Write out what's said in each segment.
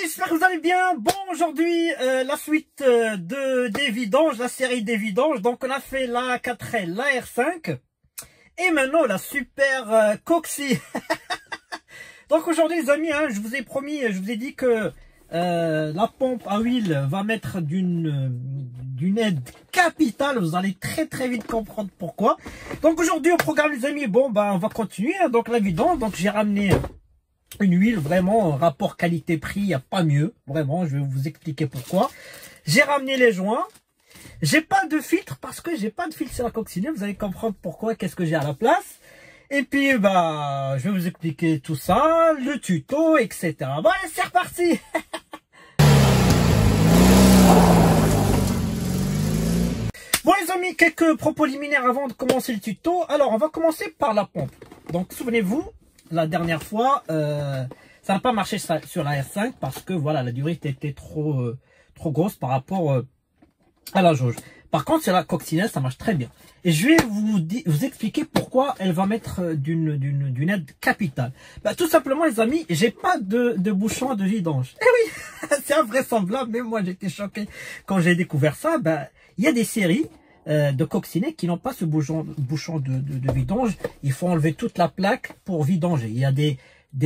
j'espère que vous allez bien. Bon, aujourd'hui, la suite des vidanges, la série des vidanges. Donc, on a fait la 4L, la R5. Et maintenant, la super Coxy. Donc, aujourd'hui, les amis, hein, je vous ai promis, je vous ai dit que la pompe à huile va mettre d'une aide capitale. Vous allez très très vite comprendre pourquoi. Donc, aujourd'hui, au programme, les amis, bon, bah, on va continuer. Hein, donc, la vidange. Donc, j'ai ramené une huile vraiment rapport qualité-prix, il n'y a pas mieux. Vraiment, je vais vous expliquer pourquoi. J'ai ramené les joints. J'ai pas de filtre parce que j'ai pas de filtre sur la coccinelle. Vous allez comprendre pourquoi, qu'est-ce que j'ai à la place. Et puis, bah, je vais vous expliquer tout ça, le tuto, etc. Bon, allez, c'est reparti. Bon, les amis, quelques propos liminaires avant de commencer le tuto. Alors, on va commencer par la pompe. Donc, souvenez-vous, la dernière fois, ça n'a pas marché sur la R5 parce que voilà, la durée était trop grosse par rapport à la jauge. Par contre, sur la coccinelle, ça marche très bien. Et je vais vous expliquer pourquoi elle va mettre d'une aide capitale. Bah, tout simplement, les amis, j'ai pas de bouchon de vidange. Eh oui, c'est invraisemblable. Même moi, j'étais choqué quand j'ai découvert ça. Bah, il y a des séries de coccinelles qui n'ont pas ce bouchon de vidange. Il faut enlever toute la plaque pour vidanger. Il y a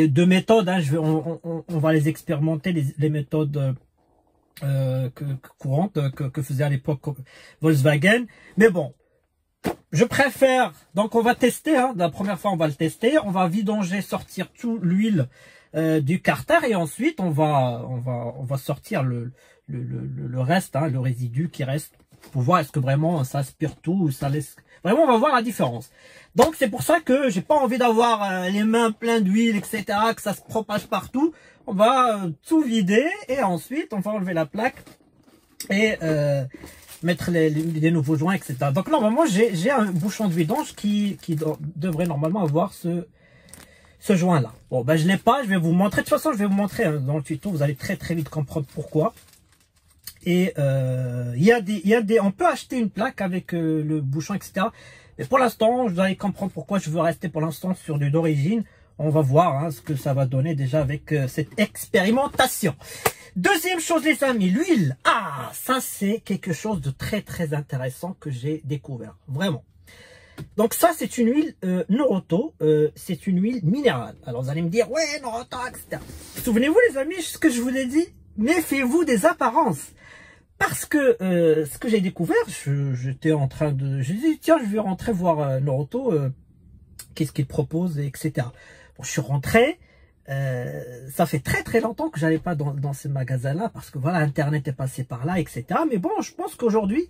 deux méthodes, hein. On va les expérimenter, les méthodes courantes que faisait à l'époque Volkswagen. Mais bon, je préfère, donc on va tester, hein. La première fois on va le tester, on va vidanger, sortir toute l'huile du carter et ensuite on va sortir le reste, hein, le résidu qui reste, pour voir est-ce que vraiment ça aspire tout ou ça laisse. Vraiment, on va voir la différence. Donc c'est pour ça que j'ai pas envie d'avoir les mains pleines d'huile, etc., que ça se propage partout. On va tout vider et ensuite on va enlever la plaque et mettre les nouveaux joints, etc. Donc normalement j'ai un bouchon de vidange qui devrait normalement avoir ce joint là. Bon ben je l'ai pas, je vais vous montrer. De toute façon je vais vous montrer, hein, dans le tuto, vous allez très très vite comprendre pourquoi. Et on peut acheter une plaque avec le bouchon, etc. Mais pour l'instant, vous allez comprendre pourquoi je veux rester pour l'instant sur d'origine. On va voir, hein, ce que ça va donner déjà avec cette expérimentation. Deuxième chose, les amis, l'huile. Ah, ça c'est quelque chose de très très intéressant que j'ai découvert, vraiment. Donc ça c'est une huile Noroto, c'est une huile minérale. Alors vous allez me dire, ouais, Noroto, etc. Souvenez-vous les amis, ce que je vous ai dit, méfiez-vous des apparences. Parce que ce que j'ai découvert, j'étais en train de... Je dit tiens, je vais rentrer voir Noroto, qu'est-ce qu'il propose, etc. Bon, je suis rentré, ça fait très très longtemps que j'allais pas dans ce magasin-là, parce que voilà, Internet est passé par là, etc. Mais bon, je pense qu'aujourd'hui,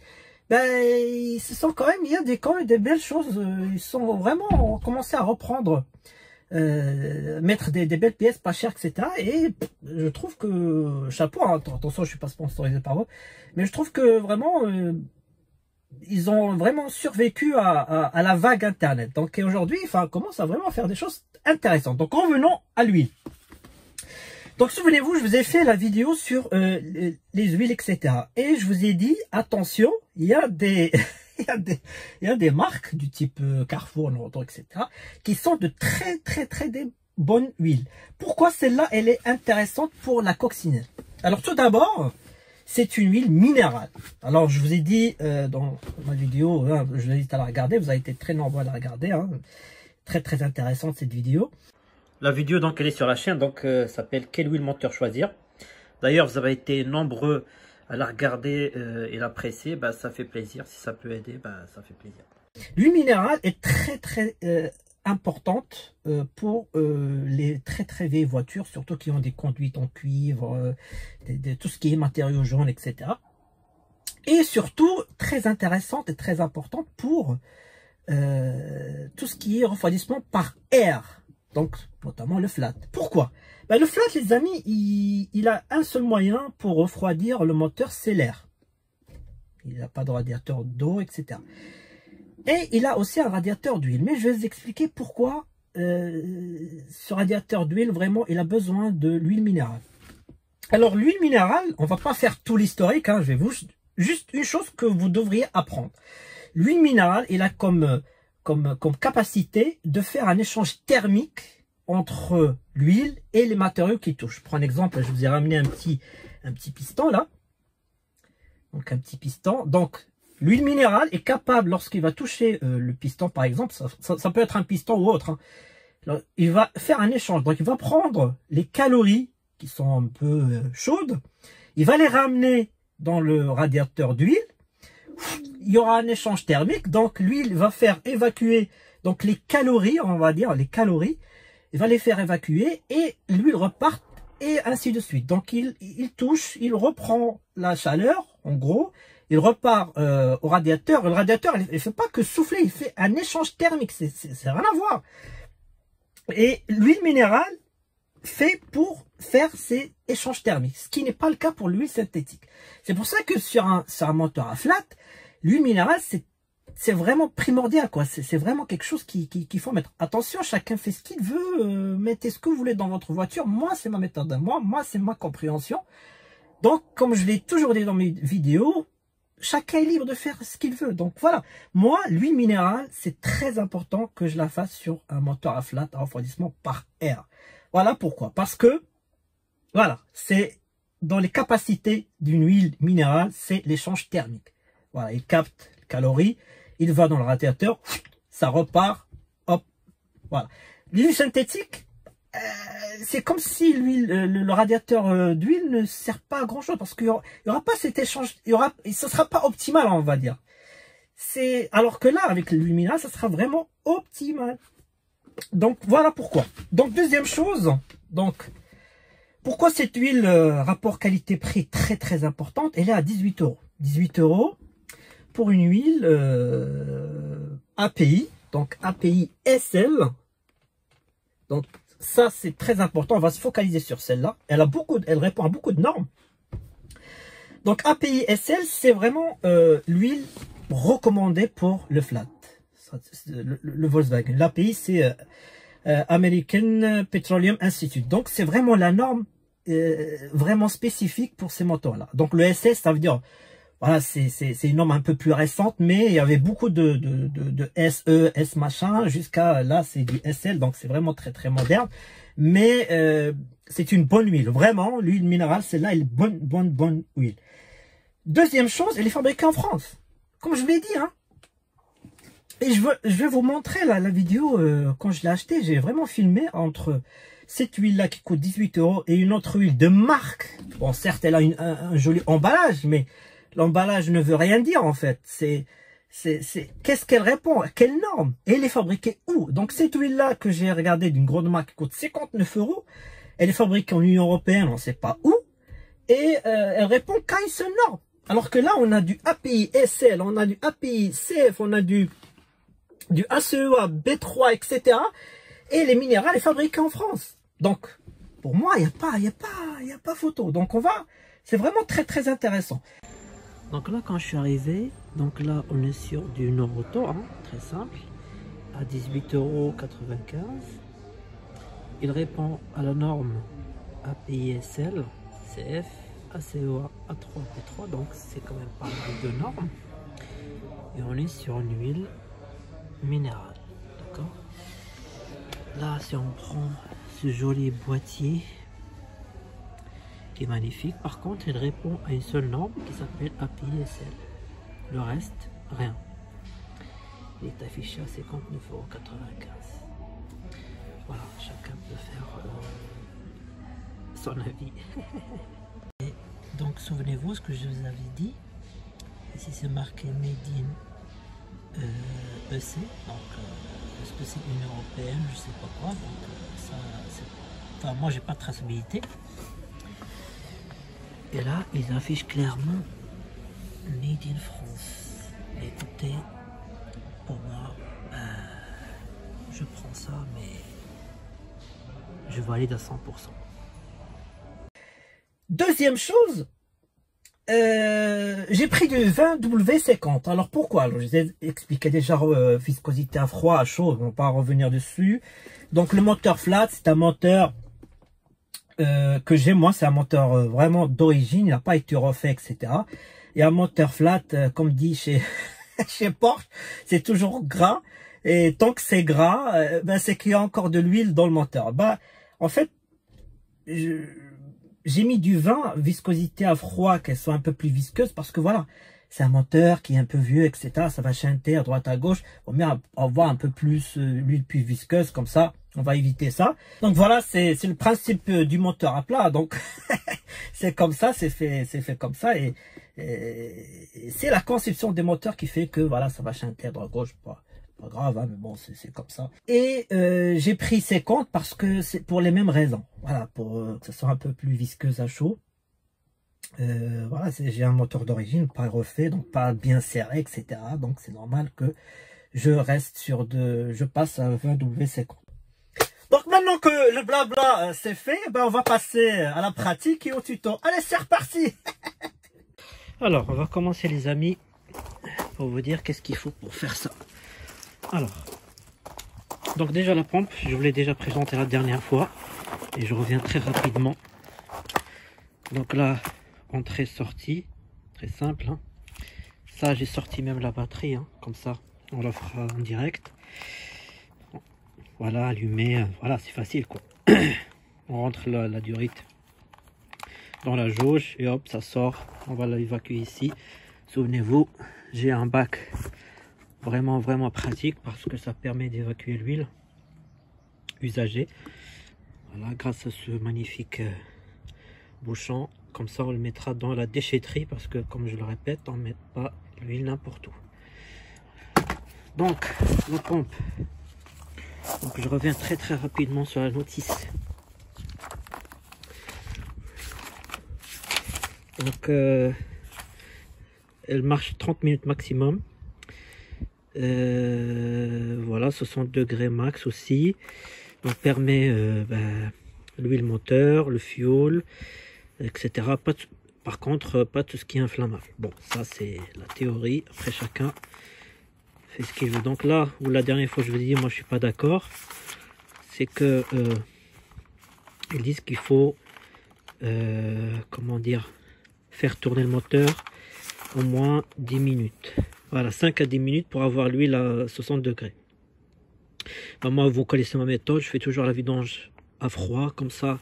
ben, il y a quand même des belles choses, ils sont vraiment commencé à reprendre... mettre des belles pièces pas chères, etc. Et je trouve que, chapeau, hein, attention, je suis pas sponsorisé par eux, mais je trouve que vraiment ils ont vraiment survécu à la vague internet. Donc aujourd'hui, enfin, commence à vraiment faire des choses intéressantes. Donc revenons à l'huile. Donc souvenez-vous, je vous ai fait la vidéo sur les huiles, etc. Et je vous ai dit, attention, il y a des il y a des marques du type Carrefour, Noroto, etc. qui sont de très bonnes huiles. Pourquoi celle-là, elle est intéressante pour la coccinelle? Alors tout d'abord, c'est une huile minérale. Alors je vous ai dit dans ma vidéo, hein, je vous invite à la regarder, vous avez été très nombreux à la regarder, hein. Très intéressante cette vidéo. La vidéo donc elle est sur la chaîne, donc s'appelle Quelle huile monteur choisir. D'ailleurs vous avez été nombreux à la regarder et l'apprécier, bah, ça fait plaisir. Si ça peut aider, bah, ça fait plaisir. L'huile minérale est très importante pour les très vieilles voitures, surtout qui ont des conduites en cuivre, tout ce qui est matériaux jaunes, etc. Et surtout très intéressante et très importante pour tout ce qui est refroidissement par air, donc notamment le flat. Pourquoi? Ben, le flat, les amis, il a un seul moyen pour refroidir le moteur, c'est l'air. Il n'a pas de radiateur d'eau, etc. Et il a aussi un radiateur d'huile. Mais je vais vous expliquer pourquoi ce radiateur d'huile, vraiment, il a besoin de l'huile minérale. Alors, l'huile minérale, on va pas faire tout l'historique, hein, je vais vous... Juste une chose que vous devriez apprendre. L'huile minérale, il a comme capacité de faire un échange thermique entre l'huile et les matériaux qui touchent. Je prends un exemple, je vous ai ramené un petit piston là. Donc un petit piston. Donc l'huile minérale est capable, lorsqu'il va toucher le piston par exemple, ça peut être un piston ou autre, hein. Alors, il va faire un échange. Donc il va prendre les calories qui sont un peu chaudes, il va les ramener dans le radiateur d'huile. Il y aura un échange thermique, donc l'huile va faire évacuer donc les calories, on va dire les calories, il va les faire évacuer et l'huile repart et ainsi de suite. Donc il touche, il reprend la chaleur, en gros, il repart au radiateur. Le radiateur, il ne fait pas que souffler, il fait un échange thermique, c'est rien à voir. Et l'huile minérale fait pour faire ces échanges thermiques, ce qui n'est pas le cas pour l'huile synthétique. C'est pour ça que sur un moteur à flat, l'huile minérale, c'est vraiment primordial, quoi. C'est vraiment quelque chose qu'il faut mettre. Attention, chacun fait ce qu'il veut, mettez ce que vous voulez dans votre voiture. Moi, c'est ma méthode à moi c'est ma compréhension. Donc, comme je l'ai toujours dit dans mes vidéos, chacun est libre de faire ce qu'il veut. Donc voilà, moi, l'huile minérale, c'est très important que je la fasse sur un moteur à flat à refroidissement par air. Voilà pourquoi. Parce que, voilà, c'est dans les capacités d'une huile minérale, c'est l'échange thermique. Voilà, il capte les calories, il va dans le radiateur, ça repart, hop, voilà. L'huile synthétique, c'est comme si le radiateur d'huile ne sert pas à grand chose parce qu'il n'y aura pas cet échange, ce sera pas optimal, on va dire. Alors que là, avec l'huile minérale, ça sera vraiment optimal. Donc voilà pourquoi. Donc deuxième chose, donc pourquoi cette huile rapport qualité-prix très très importante, elle est à 18 €. 18 € pour une huile API, donc API SL. Donc ça c'est très important, on va se focaliser sur celle-là. Elle répond à beaucoup de normes. Donc API SL, c'est vraiment l'huile recommandée pour le flat. Le Volkswagen. L'API, c'est American Petroleum Institute. Donc, c'est vraiment la norme vraiment spécifique pour ces moteurs-là. Donc, le SS, ça veut dire, voilà, c'est une norme un peu plus récente, mais il y avait beaucoup de SE, S machin, jusqu'à là, c'est du SL. Donc, c'est vraiment très, très moderne. Mais c'est une bonne huile. Vraiment, l'huile minérale, celle-là, elle est bonne huile. Deuxième chose, elle est fabriquée en France. Comme je l'ai dit, hein. Et je vais vous montrer la vidéo, quand je l'ai acheté, j'ai vraiment filmé entre cette huile-là qui coûte 18 € et une autre huile de marque. Bon, certes, elle a un joli emballage, mais l'emballage ne veut rien dire en fait. Qu'est-ce qu'elle répond? À quelle norme? Et elle est fabriquée où? Donc cette huile-là que j'ai regardée d'une grande marque qui coûte 59 €, elle est fabriquée en Union Européenne, on ne sait pas où, et elle répond qu'à une seule norme. Alors que là, on a du API SL, on a du API CF, on a du ACEA, B3, etc. Et les minérales est fabriquées en France. Donc, pour moi, il n'y a pas photo. Donc, c'est vraiment très, très intéressant. Donc là, quand je suis arrivé, donc là, on est sur du Norauto, hein, très simple, à 18,95 €. Il répond à la norme API-SL, CF, ACEA, A3, B3, donc c'est quand même pas mal de normes. Et on est sur une huile minérale, d'accord. Là, si on prend ce joli boîtier qui est magnifique, par contre, il répond à une seule norme qui s'appelle API-SL. Le reste, rien. Il est affiché à 59,95 €. Voilà, chacun peut faire son avis. Et donc, souvenez-vous ce que je vous avais dit. Ici, c'est marqué Made in EC, donc est-ce que c'est une européenne, je sais pas quoi, donc ça c'est, enfin moi j'ai pas de traçabilité. Et là ils affichent clairement Made in France. Et écoutez, pour moi je prends ça, mais je valide à 100%. Deuxième chose, j'ai pris du 20W50. Alors pourquoi? Alors, je vous ai expliqué déjà viscosité à froid, à chaud, on va pas revenir dessus. Donc le moteur flat, c'est un moteur que j'ai moi, c'est un moteur vraiment d'origine, il n'a pas été refait, etc. Et un moteur flat, comme dit chez chez Porsche, c'est toujours gras. Et tant que c'est gras, c'est qu'il y a encore de l'huile dans le moteur. En fait, j'ai mis du vin, viscosité à froid, qu'elle soit un peu plus visqueuse, parce que voilà, c'est un moteur qui est un peu vieux, etc. Ça va chanter à droite à gauche. On met avoir un peu plus l'huile plus visqueuse, comme ça, on va éviter ça. Donc voilà, c'est le principe du moteur à plat. Donc c'est comme ça, c'est fait comme ça, et c'est la conception des moteurs qui fait que voilà, ça va chanter à droite à gauche. Pas grave, hein, mais bon, c'est comme ça. Et j'ai pris 50 parce que c'est pour les mêmes raisons. Voilà, pour que ce soit un peu plus visqueuse à chaud. Voilà, j'ai un moteur d'origine, pas refait, donc pas bien serré, etc. Donc c'est normal que je passe à 20W50. Donc maintenant que le blabla c'est fait, on va passer à la pratique et au tuto. Allez, c'est reparti. Alors, on va commencer les amis, pour vous dire qu'est-ce qu'il faut pour faire ça. Alors, donc déjà la pompe, je vous l'ai déjà présenté la dernière fois, et je reviens très rapidement. Donc là, entrée sortie, très simple, hein. Ça j'ai sorti même la batterie, hein, comme ça on la fera en direct. Voilà, allumé, voilà, c'est facile quoi. On rentre la durite dans la jauge et hop, ça sort. On va l'évacuer ici. Souvenez-vous, j'ai un bac vraiment pratique parce que ça permet d'évacuer l'huile usagée. Voilà, grâce à ce magnifique bouchon. Comme ça, on le mettra dans la déchetterie parce que, comme je le répète, on ne met pas l'huile n'importe où. Donc, la pompe. Donc, je reviens très rapidement sur la notice. Donc, elle marche 30 minutes maximum. Voilà, 60 degrés max aussi. On permet l'huile moteur, le fioul, etc. Par contre, pas tout ce qui est inflammable. Bon, ça c'est la théorie. Après, chacun fait ce qu'il veut. Donc là, où la dernière fois je vous ai dit, moi je suis pas d'accord, c'est que ils disent qu'il faut, comment dire, faire tourner le moteur au moins 10 minutes. Voilà, 5 à 10 minutes pour avoir l'huile à 60 degrés. Moi, vous connaissez ma méthode, je fais toujours la vidange à froid, comme ça,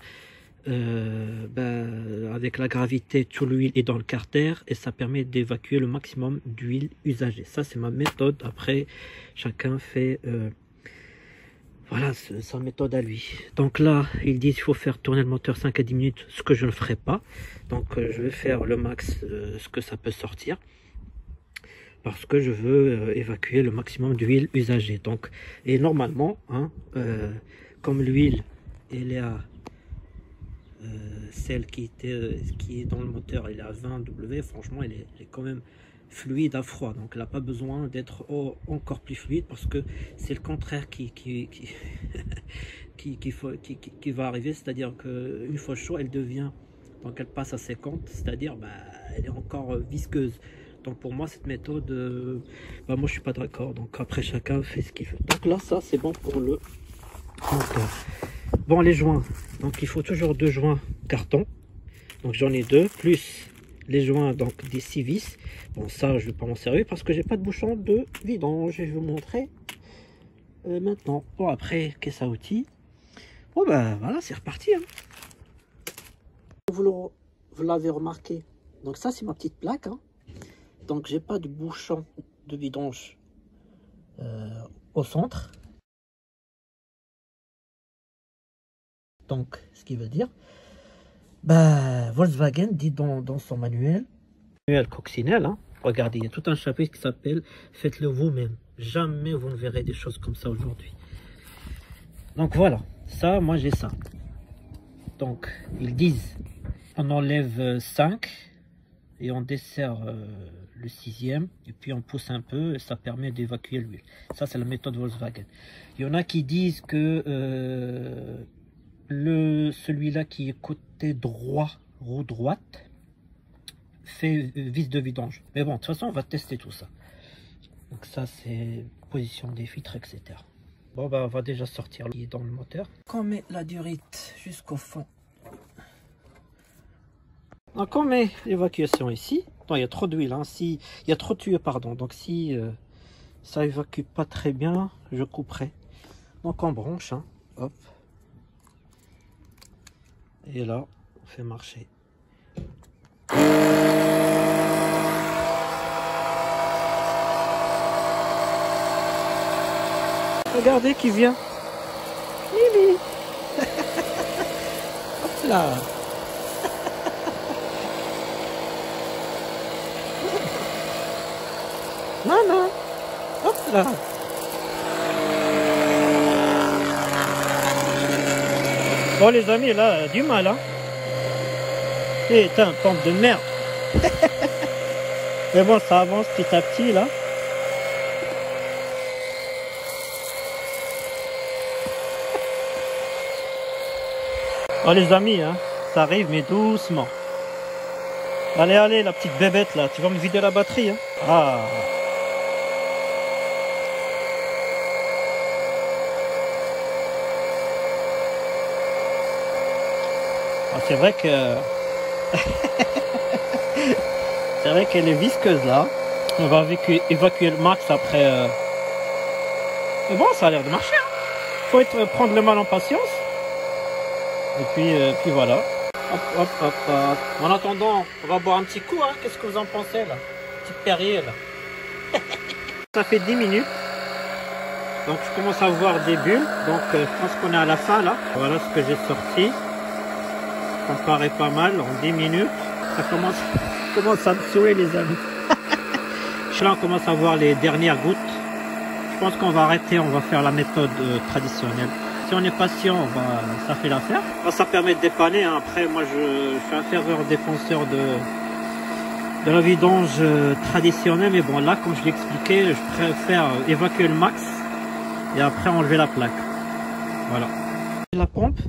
avec la gravité, toute l'huile est dans le carter et ça permet d'évacuer le maximum d'huile usagée. Ça, c'est ma méthode. Après, chacun fait voilà, sa méthode à lui. Donc là, ils disent qu'il faut faire tourner le moteur 5 à 10 minutes, ce que je ne ferai pas. Donc, je vais faire le max, ce que ça peut sortir. Parce que je veux évacuer le maximum d'huile usagée. Donc, et normalement, hein, comme l'huile, elle est à celle qui est dans le moteur, elle est à 20 W. Franchement, elle est quand même fluide à froid. Donc, elle n'a pas besoin d'être encore plus fluide parce que c'est le contraire qui va arriver. C'est-à-dire qu'une fois chaud, elle devient, donc elle passe à 50, c'est-à-dire elle est encore visqueuse. Donc pour moi, cette méthode, moi je suis pas d'accord. Donc après, chacun fait ce qu'il veut. Donc là, ça c'est bon pour le moteur. Bon, les joints. Donc il faut toujours 2 joints carton. Donc j'en ai 2, plus les joints donc des 6 vis. Bon, ça je vais pas m'en servir parce que j'ai pas de bouchon de vidange. Je vais vous montrer maintenant. Bon, après, caisse à outils. Bon voilà, c'est reparti. Hein. Vous l'avez remarqué. Donc ça c'est ma petite plaque. Hein. Donc j'ai pas de bouchon de vidange au centre. Donc ce qui veut dire, Volkswagen dit dans son manuel coccinelle, hein, regardez, il y a tout un chapitre qui s'appelle faites-le vous-même. Jamais vous ne verrez des choses comme ça aujourd'hui. Donc voilà, ça, moi j'ai ça. Donc ils disent, on enlève 5 et on dessert le 6e et puis on pousse un peu et ça permet d'évacuer l'huile. Ça c'est la méthode Volkswagen. Il y en a qui disent que celui-là qui est côté droit, roue droite, fait vis de vidange. Mais bon, de toute façon on va tester tout ça. Donc ça c'est position des filtres, etc. Bon on va déjà sortir dans le moteur. On met la durite jusqu'au fond. Donc on met l'évacuation ici. Non, il y a trop d'huile, hein. Il y a trop de tuyaux, pardon. Donc si Ça évacue pas très bien, je couperai. Donc on branche, hein. Hop. Et là, on fait marcher. Regardez qui vient. Mimi. Hop là. Maman. Hop là. Bon les amis, là, du mal, hein. Putain, pompe de merde. Mais bon, ça avance petit à petit, là. Oh les amis, hein, ça arrive, mais doucement. Allez, allez, la petite bébête, là, tu vas me vider la batterie, hein. Ah. C'est vrai que c'est vrai qu'elle est visqueuse là. On va évacuer le max après. Mais bon, ça a l'air de marcher. Hein. Faut prendre le mal en patience. Et puis voilà. Hop, hop, hop, hop. En attendant, on va boire un petit coup. Hein. Qu'est-ce que vous en pensez là? Petite Perrier là. Ça fait 10 minutes. Donc je commence à voir des bulles. Donc je pense qu'on est à la fin là. Voilà ce que j'ai sorti. Ça paraît pas mal en 10 minutes. Ça commence à me saouler les amis. Là on commence à voir les dernières gouttes. Je pense qu'on va arrêter, on va faire la méthode traditionnelle. Si on est patient, ça fait l'affaire. Ça permet de dépanner. Hein. Après moi je suis un ferveur défenseur de la vidange traditionnelle. Mais bon là comme je l'ai expliqué, je préfère évacuer le max et après enlever la plaque. Voilà. La pompe.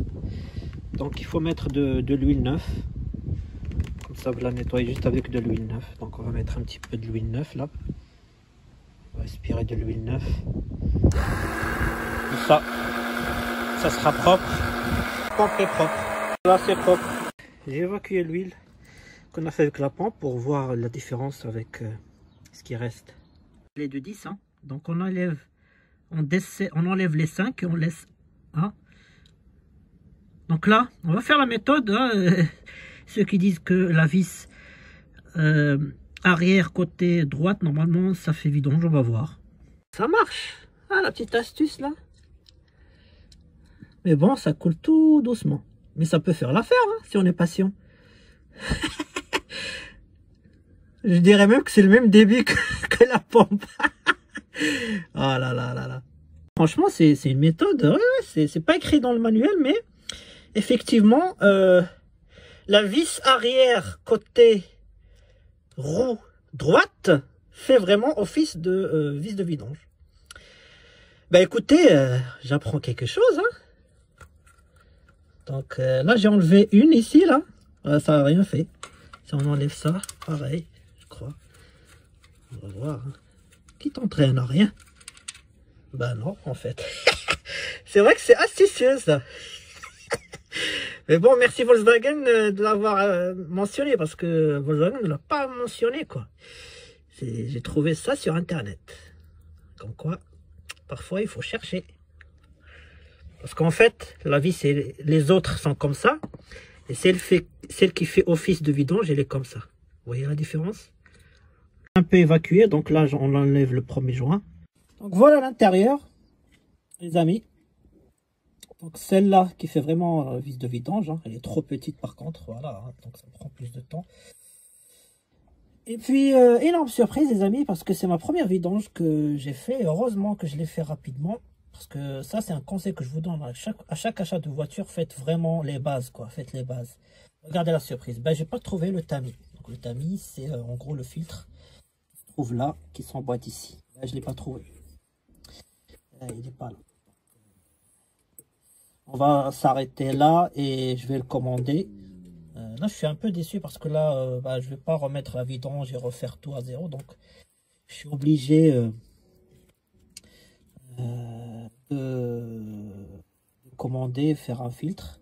Donc il faut mettre de l'huile neuve. Comme ça vous la nettoyez juste avec de l'huile neuve. Donc on va mettre un petit peu de l'huile neuve là. On va aspirer de l'huile neuve. Tout ça. Ça sera propre. La pompe est propre. Là c'est propre. J'ai évacué l'huile qu'on a fait avec la pompe pour voir la différence avec ce qui reste. Elle est de 10. Hein. Donc on enlève les 5 et on laisse 1. Donc là, on va faire la méthode. Hein, ceux qui disent que la vis arrière côté droite, normalement, ça fait vidange. On va voir. Ça marche. Ah, la petite astuce là. Mais bon, ça coule tout doucement. Mais ça peut faire l'affaire hein, si on est patient. Je dirais même que c'est le même débit que la pompe. Oh là là là là. Franchement, c'est une méthode. Ouais, c'est pas écrit dans le manuel, mais... Effectivement, la vis arrière côté roue droite fait vraiment office de vis de vidange. Bah écoutez, j'apprends quelque chose. Hein. Donc là j'ai enlevé une ici là, ça n'a rien fait. Si on enlève ça, pareil, je crois. On va voir. Hein. Qui t'entraîne à rien? Bah non en fait. C'est vrai que c'est astucieux ça. Mais bon, merci Volkswagen de l'avoir mentionné, parce que Volkswagen ne l'a pas mentionné, quoi. J'ai trouvé ça sur Internet. Comme quoi, parfois, il faut chercher. Parce qu'en fait, la vis, les autres sont comme ça. Et celle qui fait office de vidange, elle est comme ça. Vous voyez la différence? Un peu évacué, donc là, on enlève le premier joint. Donc voilà l'intérieur, les amis. Donc celle-là qui fait vraiment vis de vidange, hein, elle est trop petite par contre, voilà, hein, donc ça prend plus de temps. Et puis énorme surprise les amis, parce que c'est ma première vidange que j'ai fait, heureusement que je l'ai fait rapidement, parce que ça c'est un conseil que je vous donne à chaque achat de voiture, faites vraiment les bases quoi, faites les bases. Regardez la surprise, ben j'ai pas trouvé le tamis. Donc le tamis c'est en gros le filtre qui se trouve là, qui s'emboîte ici. Là je l'ai pas trouvé, là, il n'est pas là. On va s'arrêter là et je vais le commander. Là, je suis un peu déçu parce que là, je ne vais pas remettre la vidange et refaire tout à zéro. Donc, je suis obligé de commander, faire un filtre.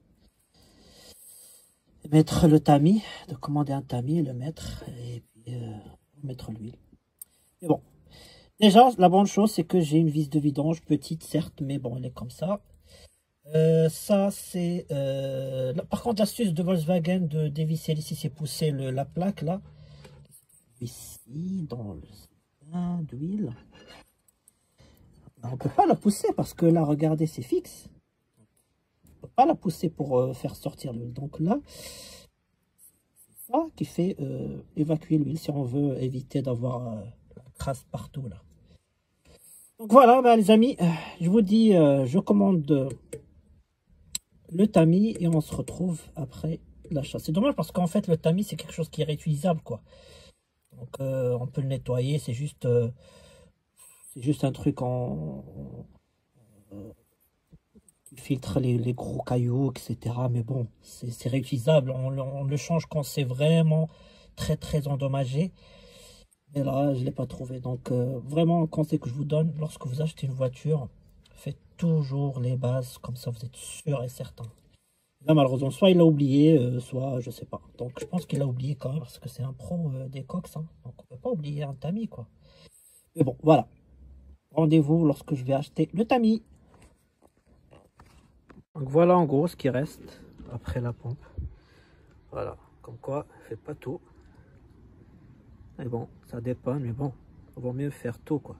Mettre le tamis, de commander un tamis, le mettre et puis mettre l'huile. Mais bon, Déjà, la bonne chose, c'est que j'ai une vis de vidange, petite certes, mais bon, elle est comme ça. Ça, c'est... par contre, l'astuce de Volkswagen de dévisser ici, c'est pousser la plaque, là. Ici, dans le sein d'huile. On ne peut pas la pousser parce que là, regardez, c'est fixe. On ne peut pas la pousser pour faire sortir l'huile. Donc là, c'est ça qui fait évacuer l'huile si on veut éviter d'avoir la crasse partout, là. Donc voilà, bah, les amis, je vous dis, je commande le tamis et on se retrouve après l'achat. C'est dommage parce qu'en fait, le tamis, c'est quelque chose qui est réutilisable, quoi. Donc on peut le nettoyer, c'est juste un truc qui filtre les gros cailloux, etc. Mais bon, c'est réutilisable. On le change quand c'est vraiment très très endommagé. Et là, je ne l'ai pas trouvé. Donc vraiment, un conseil que je vous donne, lorsque vous achetez une voiture, faites toujours les bases, comme ça vous êtes sûr et certain. Là, malheureusement, soit il l'a oublié, soit je sais pas. Donc je pense qu'il a oublié quand même, parce que c'est un pro des cox. Hein. Donc on peut pas oublier un tamis, quoi. Mais bon, voilà. Rendez-vous lorsque je vais acheter le tamis. Donc voilà en gros ce qui reste après la pompe. Voilà, comme quoi, fait pas tout. Mais bon, ça dépanne, mais bon, il vaut mieux faire tout, quoi.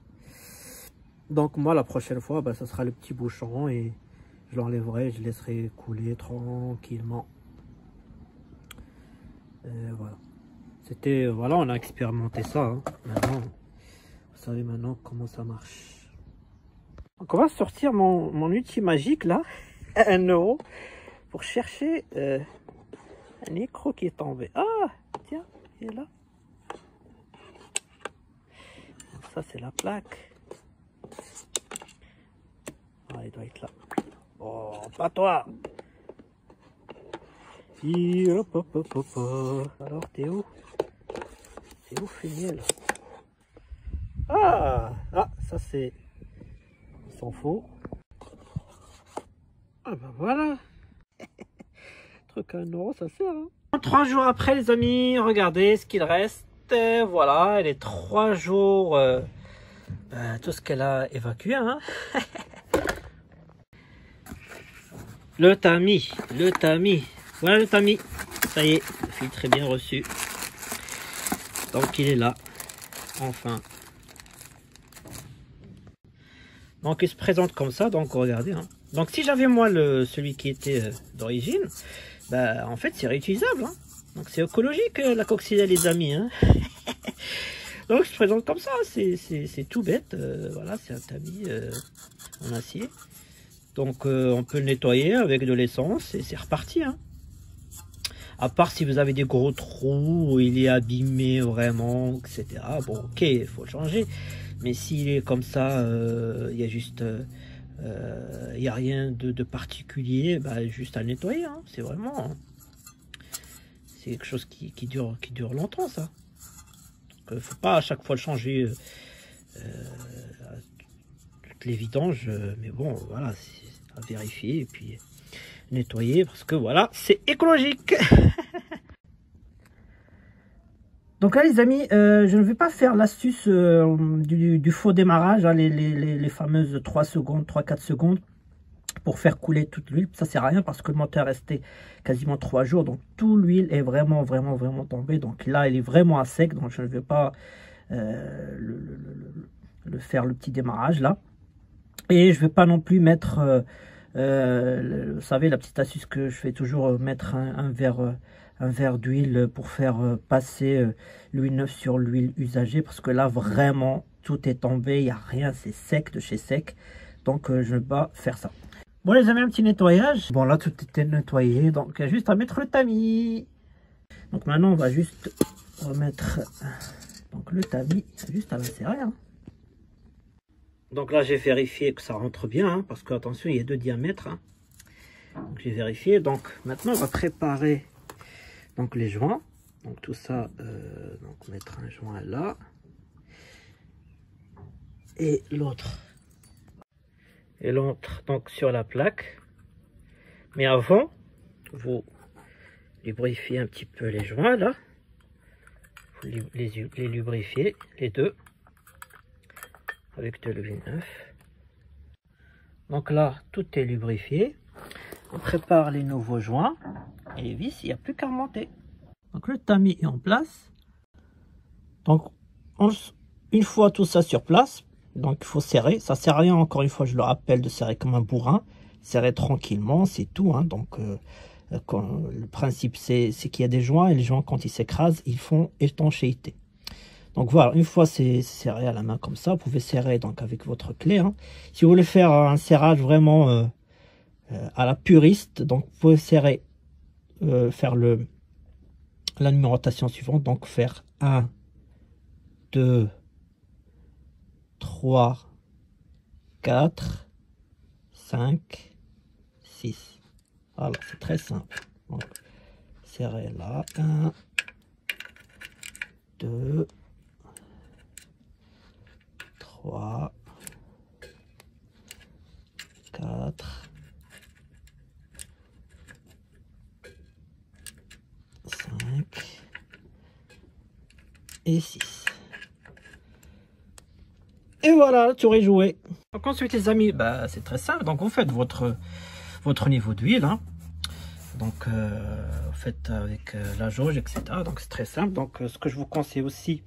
Donc moi, la prochaine fois, bah, ça sera le petit bouchon et je l'enlèverai, je laisserai couler tranquillement. Et voilà. C'était, voilà, on a expérimenté ça. Hein. Maintenant, vous savez maintenant comment ça marche. Donc on va sortir mon outil magique là, à 1 euro, pour chercher un écrou qui est tombé. Ah, tiens, il est là. Ça c'est la plaque. Ah, il doit être là. Oh, pas toi. Hop, hop, hop, hop, hop. Alors, t'es où? C'est où, Fumiel? Ah, ça c'est... Il s'en faut. Ah bah voilà. Truc à 1 euro, ça sert. Hein. 3 jours après, les amis, regardez ce qu'il reste. Voilà, elle est 3 jours. Tout ce qu'elle a évacué. Hein. Le tamis. Voilà le tamis. Ça y est, filtre est bien reçu. Donc il est là. Enfin. Donc il se présente comme ça. Donc regardez. Hein. Donc si j'avais moi celui qui était d'origine, bah, en fait c'est réutilisable. Hein. Donc c'est écologique la coccinelle, les amis. Hein. Donc je présente comme ça. C'est tout bête. Voilà, c'est un tamis en acier. Donc on peut le nettoyer avec de l'essence et c'est reparti. Hein. À part si vous avez des gros trous, où il est abîmé vraiment, etc. Bon, ok, il faut le changer. Mais s'il est comme ça, il y a juste, il n'y a rien de particulier, bah, juste à le nettoyer. Hein. C'est vraiment, hein. C'est quelque chose qui dure longtemps, ça. Donc, faut pas à chaque fois le changer toutes les vidanges, mais bon, voilà, c'est à vérifier et puis nettoyer parce que voilà, c'est écologique. Donc là les amis, je ne vais pas faire l'astuce du faux démarrage, hein, les fameuses 3 secondes, 3-4 secondes pour faire couler toute l'huile. Ça sert à rien parce que le moteur est resté quasiment 3 jours. Donc toute l'huile est vraiment tombée. Donc là, elle est vraiment à sec. Donc je ne vais pas faire le petit démarrage là. Et je ne vais pas non plus mettre, vous savez, la petite astuce que je fais toujours, mettre un verre d'huile pour faire passer l'huile neuve sur l'huile usagée. Parce que là, vraiment, tout est tombé. Il n'y a rien, c'est sec de chez sec. Donc, je ne vais pas faire ça. Bon, les amis, un petit nettoyage. Bon, là, tout était nettoyé. Donc, il y a juste à mettre le tamis. Donc, maintenant, on va juste remettre donc, le tamis juste à l'insérer. Hein. Donc là, j'ai vérifié que ça rentre bien, hein, parce que attention, il y a 2 diamètres. Hein. Donc j'ai vérifié. Donc maintenant, on va préparer donc les joints. Donc tout ça, donc mettre un joint là et l'autre donc sur la plaque. Mais avant, vous lubrifiez un petit peu les joints là. Vous les lubrifiez les deux. avec de l'huile neuf. Donc là, tout est lubrifié. On prépare les nouveaux joints et les vis, il n'y a plus qu'à remonter. Donc le tamis est en place. Donc une fois tout ça sur place, donc il faut serrer. Ça ne sert à rien, encore une fois, je le rappelle, de serrer comme un bourrin. Serrer tranquillement, c'est tout. Hein. Donc le principe, c'est qu'il y a des joints et les joints, quand ils s'écrasent, ils font étanchéité. Donc voilà, une fois c'est serré à la main comme ça, vous pouvez serrer donc avec votre clé. Hein. Si vous voulez faire un serrage vraiment à la puriste, donc vous pouvez serrer, faire la numérotation suivante, donc faire 1, 2, 3, 4, 5, 6. Voilà, c'est très simple. Donc, serrer là, 1, 2, 3, 4, 5 et 6. Et voilà, le tour est joué. Donc ensuite les amis, bah, c'est très simple. Donc vous faites votre niveau d'huile. Hein. Donc vous faites avec la jauge, etc. Donc c'est très simple. Donc ce que je vous conseille aussi,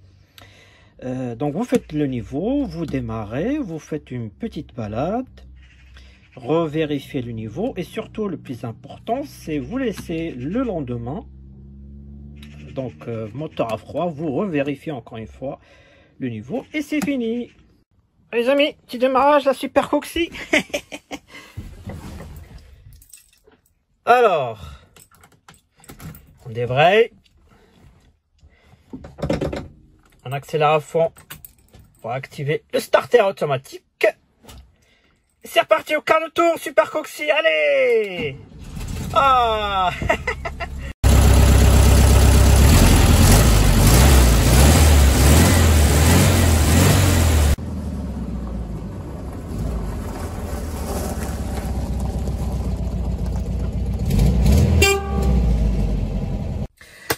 donc vous faites le niveau, vous démarrez, vous faites une petite balade, revérifiez le niveau et surtout le plus important, c'est vous laissez le lendemain, donc moteur à froid, vous revérifiez encore une fois le niveau et c'est fini. Les amis, petit démarrage, la Super Coxy. Alors, on débraye. On accélère à fond pour activer le starter automatique. C'est reparti au quart de tour, Super Coxy, allez. Ah.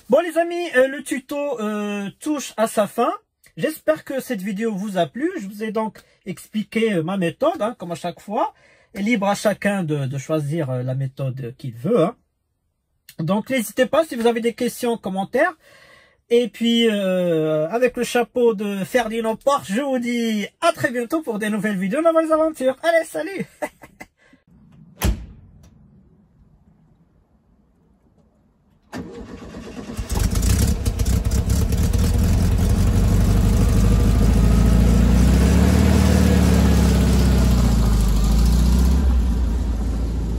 Bon les amis, le tuto touche à sa fin. J'espère que cette vidéo vous a plu. Je vous ai donc expliqué ma méthode, hein, comme à chaque fois. Et libre à chacun de choisir la méthode qu'il veut. Hein. Donc n'hésitez pas si vous avez des questions, commentaires. Et puis avec le chapeau de Ferdinand Porsche, je vous dis à très bientôt pour des nouvelles vidéos, de nouvelles aventures. Allez, salut.